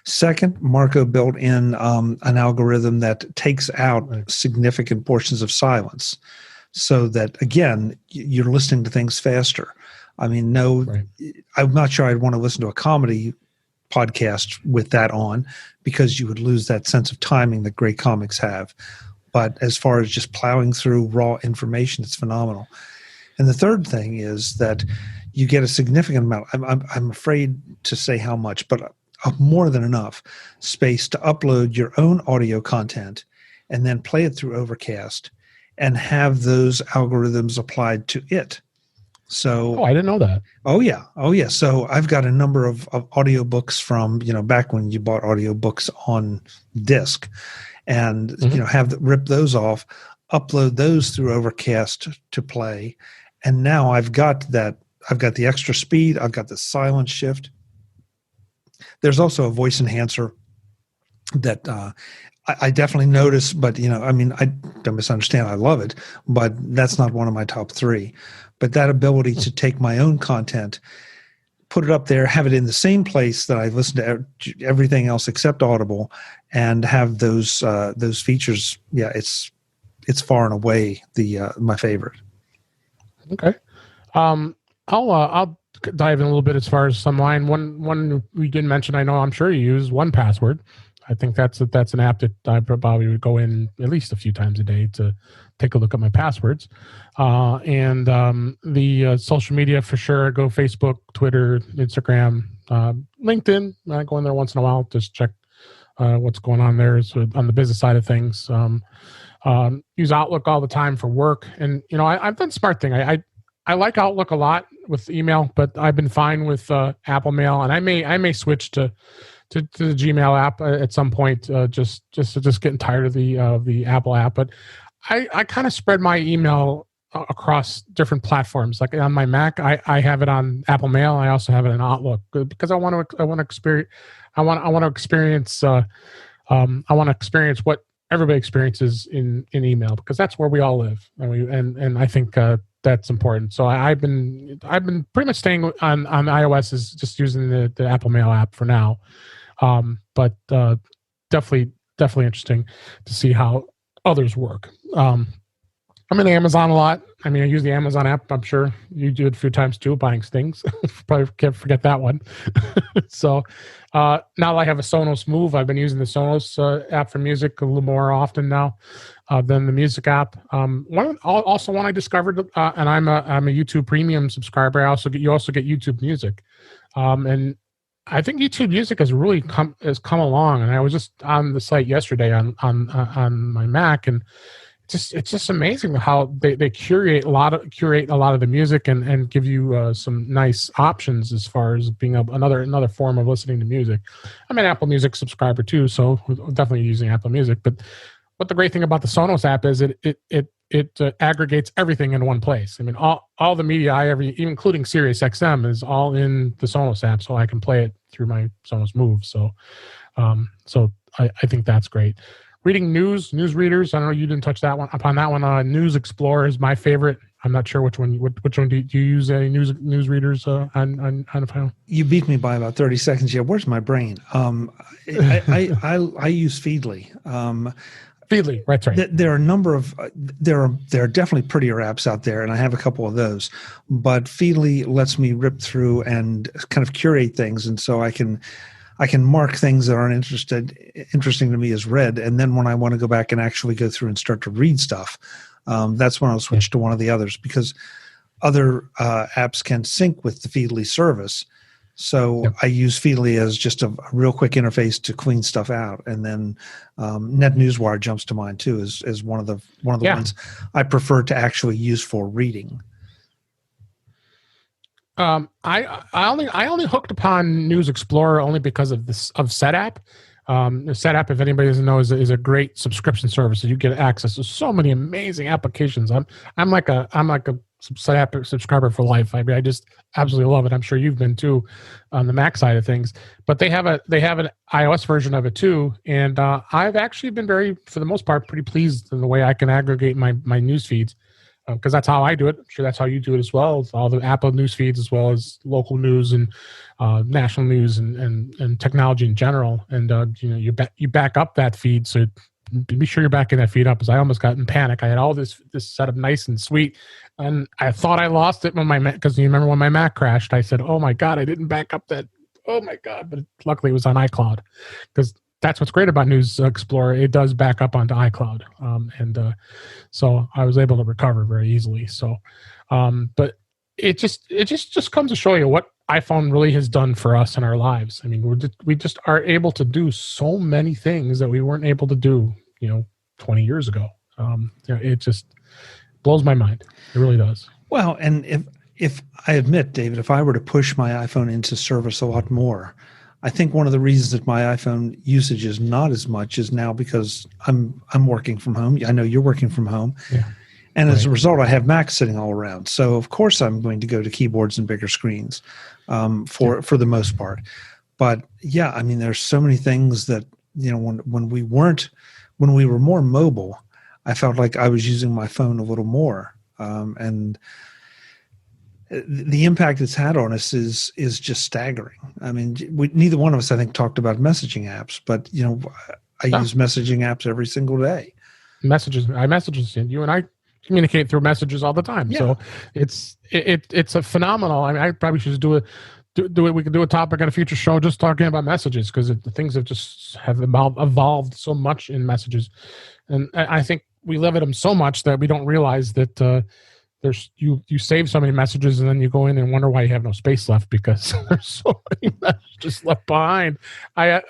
Second, Marco built in an algorithm that takes out significant portions of silence so that, again, you're listening to things faster. I mean, I'm not sure I'd want to listen to a comedy podcast with that on because you would lose that sense of timing that great comics have. But as far as just plowing through raw information, it's phenomenal. And the third thing is that you get a significant amount. I'm afraid to say how much, but more than enough space to upload your own audio content and then play it through Overcast and have those algorithms applied to it. So, I didn't know that. Oh yeah. So I've got a number of audiobooks from back when you bought audiobooks on disc, and rip those off, upload those through Overcast to play, and now I've got that. I've got the extra speed. I've got the silence shift. There's also a voice enhancer that I definitely notice, but I don't misunderstand. I love it, but that's not one of my top three. But that ability to take my own content, put it up there, have it in the same place that I listen to everything else except Audible, and have those features. Yeah, it's far and away my favorite. Okay. I'll dive in a little bit as far as some line. One we didn't mention. I'm sure you use 1Password. I think that's an app that I probably would go in at least a few times a day to take a look at my passwords. And the social media for sure. Go Facebook, Twitter, Instagram, LinkedIn. I go in there once in a while, just check what's going on there on the business side of things. Use Outlook all the time for work. And, I've done smart thing. I like Outlook a lot with email, but I've been fine with Apple Mail, and I may switch to the Gmail app at some point, just getting tired of the Apple app. But I kind of spread my email across different platforms. Like on my Mac, I have it on Apple Mail. I also have it in Outlook because I want to experience what everybody experiences in email, because that's where we all live, and I think that's important. So I've been pretty much staying on iOS, is just using the Apple Mail app for now. But definitely interesting to see how others work. I'm in Amazon a lot. I use the Amazon app. I'm sure you do it a few times too, buying things. Probably can't forget that one. So now that I have a Sonos Move, I've been using the Sonos app for music a little more often now than the music app. One I discovered, and I'm a YouTube Premium subscriber. You also get YouTube Music, and I think YouTube Music has really come along. And I was just on the site yesterday on my Mac, and it's just amazing how they curate a lot of the music and give you some nice options as far as being another form of listening to music. I'm an Apple Music subscriber too, so we're definitely using Apple Music. But what the great thing about the Sonos app is it aggregates everything in one place. All the media including Sirius XM, is all in the Sonos app, so I can play it through my Sonos Move. So I think that's great. Reading news readers. I don't know, you didn't touch upon that one. News Explorer is my favorite. I'm not sure which one. Which one do you use? Any news readers on a phone? You beat me by about 30 seconds. Yeah, where's my brain? I use Feedly. Feedly, that's right. There are a number of there are definitely prettier apps out there, and I have a couple of those. But Feedly lets me rip through and kind of curate things, and so I can mark things that aren't interesting to me as read, and then when I want to go back and actually go through and start to read stuff, that's when I'll switch to one of the others, because other apps can sync with the Feedly service. So I use Feedly as just a real quick interface to clean stuff out, and then NetNewsWire jumps to mind too as one of the ones I prefer to actually use for reading. I only hooked upon News Explorer only because of Setapp. SetApp, if anybody doesn't know, is a great subscription service. So you get access to so many amazing applications. I'm like a SetApp subscriber for life. I mean, I just absolutely love it. I'm sure you've been too on the Mac side of things. But they have an iOS version of it too, and I've actually been for the most part, pretty pleased in the way I can aggregate my news feeds. Because that's how I do it. I'm sure that's how you do it as well. It's all the Apple news feeds as well as local news and national news and technology in general. And you back up that feed, so be sure you're backing that feed up. Because I almost got in panic. I had all this set up nice and sweet, and I thought I lost it when because you remember when my Mac crashed. I said, "Oh my God, I didn't back up that." Oh my God! But luckily it was on iCloud, because that's what's great about News Explorer. It does back up onto iCloud, so I was able to recover very easily. So, but it just comes to show you what iPhone really has done for us in our lives. I mean, we just are able to do so many things that we weren't able to do, 20 years ago. It just blows my mind. It really does. Well, and if I admit, David, if I were to push my iPhone into service a lot more, I think one of the reasons that my iPhone usage is not as much is now because I'm working from home. I know you're working from home. Yeah. And as a result, I have Macs sitting all around. So of course I'm going to go to keyboards and bigger screens for the most part. But yeah, I mean, there's so many things that, when we were more mobile, I felt like I was using my phone a little more. And the impact it's had on us is just staggering. I mean, neither one of us, I think, talked about messaging apps, but I use messaging apps every single day. iMessages, you and I communicate through messages all the time. Yeah. So it's a phenomenal. I mean, I probably should do it. We could do a topic on a future show just talking about messages, because the things have evolved so much in messages, and I think we live at them so much that we don't realize that. You save so many messages, and then you go in and wonder why you have no space left, because there's so many messages left behind. I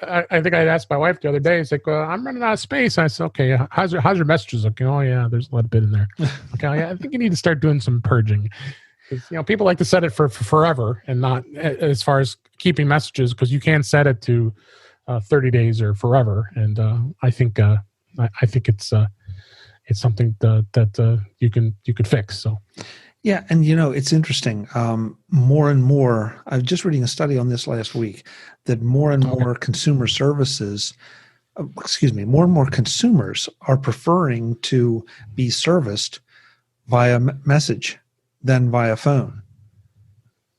think I asked my wife the other day. It's like, I'm running out of space. I said, okay, how's your messages looking? Oh yeah, there's a little bit in there. Okay, yeah, I think you need to start doing some purging. People like to set it for forever, and not as far as keeping messages, because you can set it to 30 days or forever. And I think it's something that you could fix. So, yeah, and it's interesting. More and more, I was just reading a study on this last week, that more and more consumer services, more and more consumers are preferring to be serviced via message than via phone.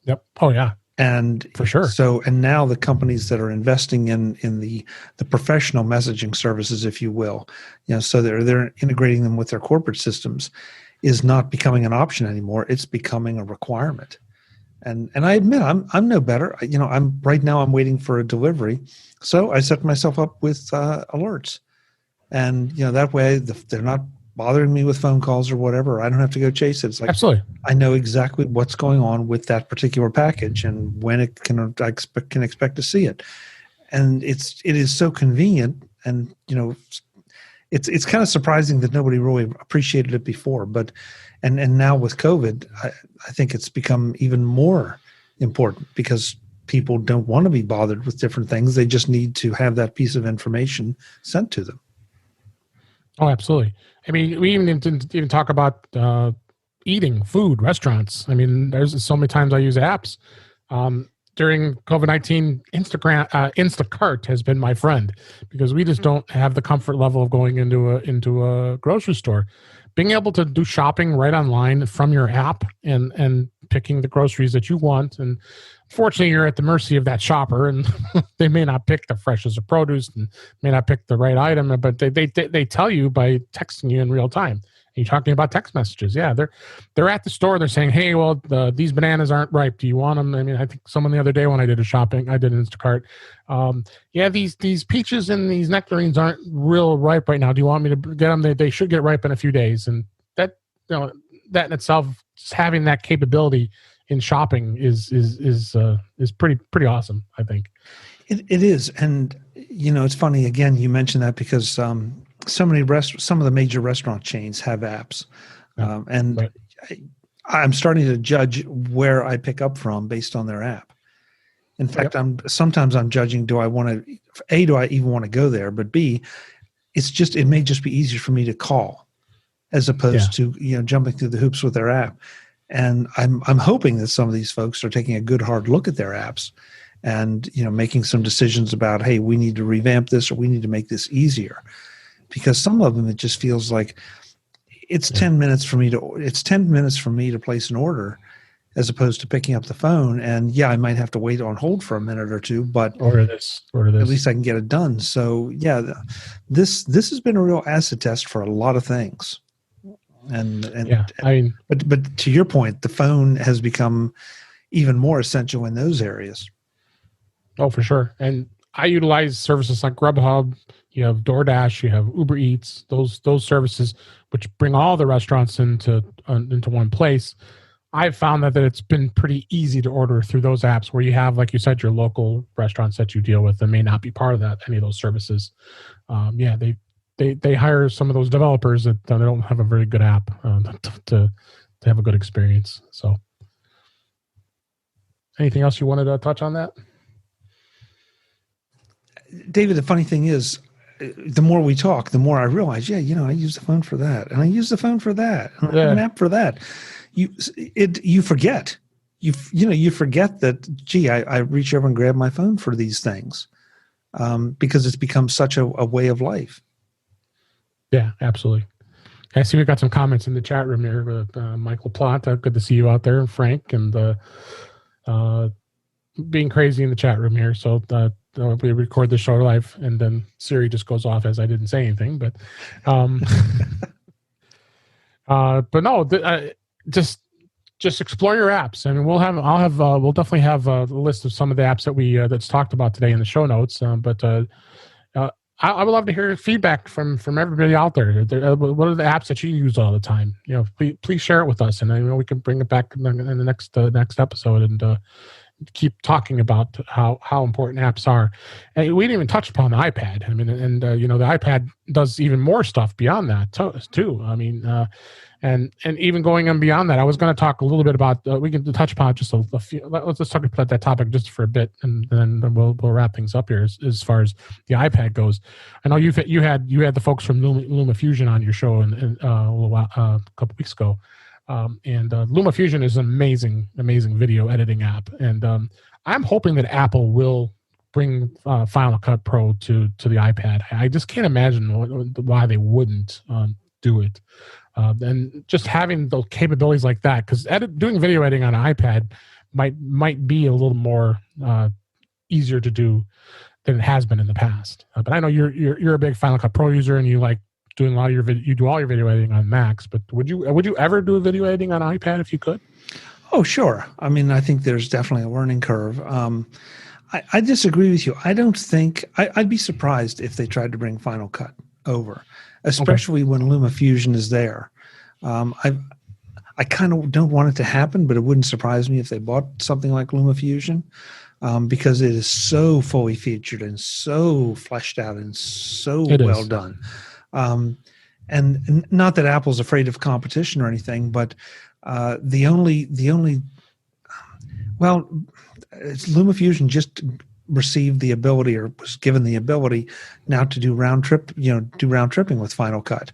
Yep. Oh yeah. And for sure. So, and now the companies that are investing in the professional messaging services, if you will, so they're integrating them with their corporate systems, is not becoming an option anymore. It's becoming a requirement. And I admit I'm no better. I'm waiting for a delivery, so I set myself up with alerts, and that way they're not bothering me with phone calls or whatever. I don't have to go chase it. It's like, absolutely, I know exactly what's going on with that particular package and when I can expect to see it. And it is so convenient. And, it's kind of surprising that nobody really appreciated it before, but, and now with COVID, I think it's become even more important, because people don't want to be bothered with different things. They just need to have that piece of information sent to them. Oh, absolutely. I mean, we didn't even talk about eating food, restaurants. I mean, there's so many times I use apps. During COVID-19, Instacart has been my friend, because we just don't have the comfort level of going into a grocery store. Being able to do shopping right online from your app and picking the groceries that you want, and fortunately, you're at the mercy of that shopper, and they may not pick the freshest of produce and may not pick the right item, but they tell you by texting you in real time. And you're talking about text messages. Yeah, they're at the store. They're saying, hey, well, these bananas aren't ripe. Do you want them? I mean, I think someone the other day when I did I did Instacart. Yeah, these peaches and these nectarines aren't real ripe right now. Do you want me to get them? They should get ripe in a few days. And that in itself, just having that capability in shopping is pretty awesome, I think. It is. And it's funny, again, you mentioned that, because some of the major restaurant chains have apps. And right. I'm starting to judge where I pick up from based on their app. In fact, sometimes I'm judging, do I even want to go there? But B, it may just be easier for me to call as opposed to, jumping through the hoops with their app. And I'm hoping that some of these folks are taking a good hard look at their apps and, making some decisions about, hey, we need to revamp this or we need to make this easier. Because some of them, it just feels like it's 10 minutes for me to place an order, as opposed to picking up the phone. And I might have to wait on hold for a minute or two, but order this. At least I can get it done. So this has been a real acid test for a lot of things. But to your point, the phone has become even more essential in those areas. Oh, for sure. And I utilize services like Grubhub. You have DoorDash, you have Uber Eats, those services which bring all the restaurants into one place. I've found that it's been pretty easy to order through those apps where you have, like you said, your local restaurants that you deal with that may not be part of any of those services. They hire some of those developers that they don't have a very good app to have a good experience. So, anything else you wanted to touch on that? David, the funny thing is, the more we talk, the more I realize, I use the phone for that, and I use the phone for that, and I have an app for that. You forget, you forget that, gee, I reach over and grab my phone for these things, because it's become such a way of life. Yeah, absolutely. I see we've got some comments in the chat room here with Michael Plott. Good to see you out there, and Frank, and being crazy in the chat room here. So we record the show live, and then Siri just goes off as I didn't say anything. But, but no, just explore your apps. I mean, we'll definitely have a list of some of the apps that that's talked about today in the show notes. But I would love to hear feedback from everybody out there. What are the apps that you use all the time? Please share it with us, and we can bring it back in the next episode and keep talking about how important apps are. And we didn't even touch upon the iPad. I mean, and the iPad does even more stuff beyond that too. I mean, and even going on beyond that, I was going to talk a little bit about. We can touch upon just a few. Let's just talk about that topic just for a bit, and then we'll wrap things up here as far as the iPad goes. I know you had the folks from Luma Fusion on your show a couple weeks ago. And Luma Fusion is an amazing video editing app, and I'm hoping that Apple will bring Final Cut Pro to the iPad. I just can't imagine why they wouldn't do it. And just having the capabilities like that, because doing video editing on an iPad might be a little more easier to do than it has been in the past. But I know you're a big Final Cut Pro user, and you like doing a lot of you do all your video editing on Macs, but would you ever do video editing on an iPad if you could? Oh, sure. I mean, I think there's definitely a learning curve. I disagree with you. I don't think I'd be surprised if they tried to bring Final Cut over, especially when Luma Fusion is there. I kind of don't want it to happen, but it wouldn't surprise me if they bought something like Luma Fusion, because it is so fully featured and so fleshed out and so well done. And not that Apple's afraid of competition or anything, but Luma Fusion just received the ability, or was given the ability now to do round tripping with Final Cut.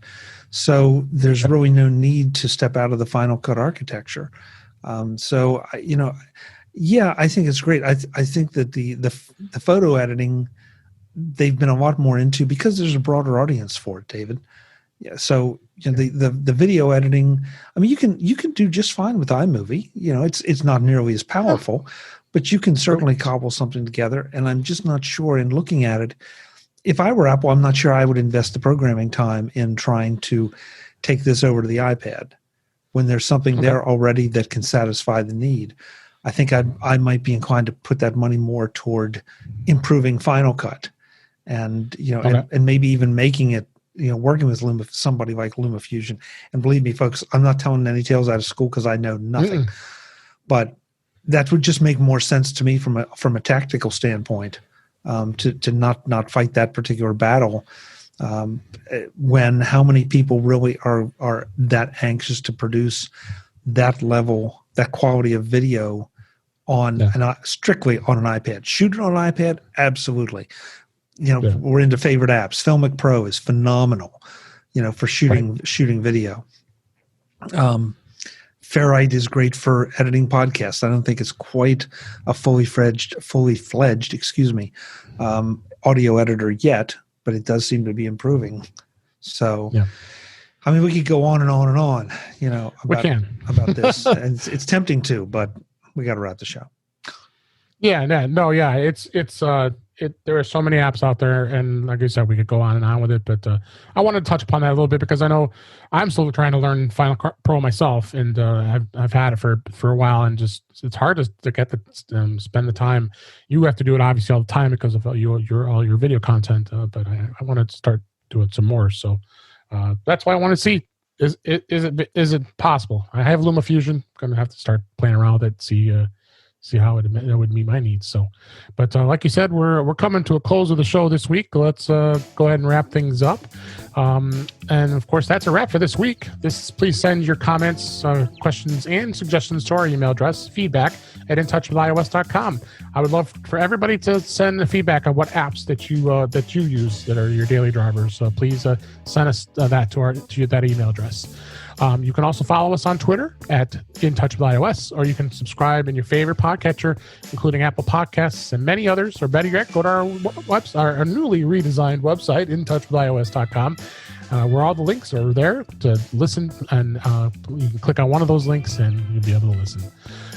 So there's really no need to step out of the Final Cut architecture. I think it's great. I think that the photo editing, they've been a lot more into, because there's a broader audience for it, David. Yeah. So the video editing, I mean, you can do just fine with iMovie. It's not nearly as powerful, but you can certainly cobble something together. And I'm just not sure, in looking at it, if I were Apple, I'm not sure I would invest the programming time in trying to take this over to the iPad when there's something there already that can satisfy the need. I think I might be inclined to put that money more toward improving Final Cut, and and maybe even making it, working with somebody like Luma Fusion. And believe me, folks, I'm not telling any tales out of school because I know nothing, but that would just make more sense to me from a tactical standpoint, to not fight that particular battle, when how many people really are that anxious to produce that quality of video on strictly on an iPad. Shoot it on an iPad, absolutely. We're into favorite apps. Filmic Pro is phenomenal, for shooting video. Ferrite is great for editing podcasts. I don't think it's quite a fully fledged, audio editor yet, but it does seem to be improving. So, I mean, we could go on and on and on, about this. And it's tempting to, but we got to wrap the show. There are so many apps out there, and like I said, we could go on and on with it, but I want to touch upon that a little bit because I know I'm still trying to learn Final Cut Pro myself, and I've had it for a while, and just it's hard to get the spend the time. You have to do it obviously all the time because of all your video content, but I want to start doing some more. So that's why I want to see is it possible. I have Luma Fusion. I'm gonna have to start playing around with it, see how it would meet my needs. So, but like you said, we're coming to a close of the show this week. Let's go ahead and wrap things up. And of course, that's a wrap for this week. Please send your comments, questions, and suggestions to our email address, feedback@intouchwithios.com. I would love for everybody to send feedback on what apps that you use that are your daily drivers. So please send us that to that email address. You can also follow us on Twitter @InTouchWithIOS, or you can subscribe in your favorite podcatcher, including Apple Podcasts and many others. Or better yet, go to our website, our newly redesigned website, InTouchWithIOS.com, where all the links are there to listen, and you can click on one of those links and you'll be able to listen.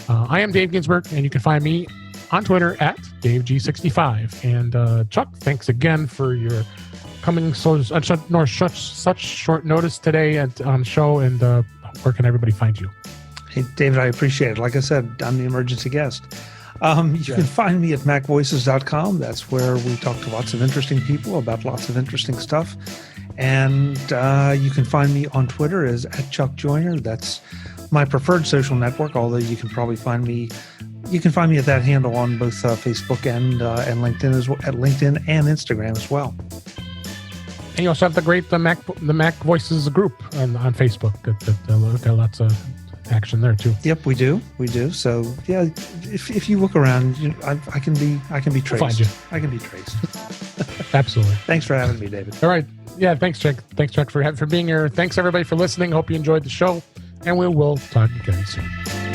I am Dave Ginsburg, and you can find me on Twitter @DaveG65. And Chuck, thanks again for your coming such short notice today on the show, and where can everybody find you? Hey, David, I appreciate it. Like I said, I'm the emergency guest. You can find me at macvoices.com. That's where we talk to lots of interesting people about lots of interesting stuff. And you can find me on Twitter as @ChuckJoyner. That's my preferred social network, although you can probably find me. You can find me at that handle on both Facebook and LinkedIn at LinkedIn and Instagram as well. And you also have the Mac Voices group on Facebook. Got lots of action there too. Yep, we do. So yeah, if you look around, I can be traced. We'll find you. I can be traced. Absolutely. Thanks for having me, David. All right. Yeah. Thanks, Chuck. Thanks, Chuck, for being here. Thanks everybody for listening. Hope you enjoyed the show, and we will talk again soon.